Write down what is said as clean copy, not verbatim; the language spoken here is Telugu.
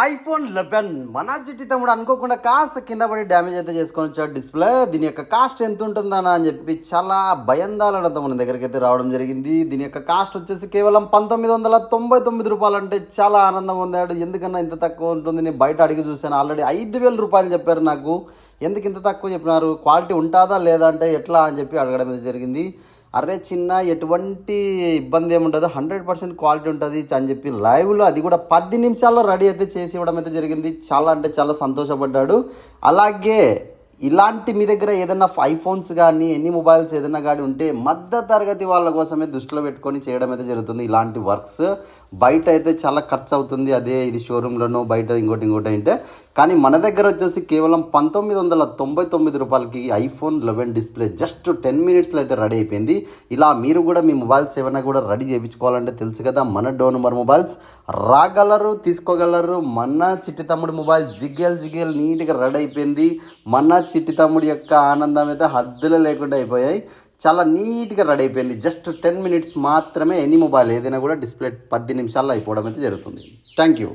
ఐఫోన్ 11 మన చిట్టి తమ్ముడు అనుకోకుండా కాస్త కింద పడి డ్యామేజ్ అయితే చేసుకొని వచ్చాడు డిస్ప్లే. దీని యొక్క కాస్ట్ ఎంత ఉంటుందనా అని చెప్పి చాలా భయందాలడంతో మన దగ్గరికి అయితే రావడం జరిగింది. దీని యొక్క కాస్ట్ వచ్చేసి కేవలం 1999 రూపాయలు. అంటే చాలా ఆనందం పొందాడు. ఎందుకన్నా ఇంత తక్కువ ఉంటుంది, నేను బయట అడిగి చూశాను. ఆల్రెడీ 5,000 రూపాయలు చెప్పారు నాకు. ఎందుకు ఇంత తక్కువ చెప్పినారు, క్వాలిటీ ఉంటుందా లేదా అంటే ఎట్లా అని చెప్పి అడగడం అయితే జరిగింది. అరే చిన్న ఎటువంటి ఇబ్బంది ఏముండదు, 100% క్వాలిటీ ఉంటుంది అని చెప్పి లైవ్లో అది కూడా 10 నిమిషాల్లో రెడీ అయితే చేసి ఇవ్వడం అయితే జరిగింది. చాలా అంటే చాలా సంతోషపడ్డాడు. అలాగే ఇలాంటి మీ దగ్గర ఏదైనా ఐఫోన్స్ కానీ ఎన్ని మొబైల్స్ ఏదైనా కానీ ఉంటే మధ్య తరగతి వాళ్ళ కోసమే దృష్టిలో పెట్టుకొని చేయడం అయితే జరుగుతుంది. ఇలాంటి వర్క్స్ బయట అయితే చాలా ఖర్చు అవుతుంది, అదే ఇది షోరూంలోనో బయట ఇంకోటి అంటే. కానీ మన దగ్గర వచ్చేసి కేవలం 1999 రూపాయలకి ఐఫోన్ 11 డిస్ప్లే జస్ట్ 10 మినిట్స్లో అయితే రెడీ అయిపోయింది. ఇలా మీరు కూడా మీ మొబైల్స్ ఏమైనా కూడా రెడీ చేయించుకోవాలంటే తెలుసు కదా, మన డోర్ నెంబర్ మొబైల్స్ రాగలరు, తీసుకోగలరు. మన చిట్టి తమ్ముడు మొబైల్ జిగేల్ నీట్గా రెడీ అయిపోయింది. మన చిట్టి తమ్ముడి యొక్క ఆనందం అయితే హద్దులు లేకుండా అయిపోయాయి. చాలా నీట్గా రెడీ అయిపోయింది. జస్ట్ 10 మినిట్స్ మాత్రమే ఎనీ మొబైల్ ఏదైనా కూడా డిస్ప్లే 10 నిమిషాల్లో అయిపోవడం అయితే జరుగుతుంది. Thank you.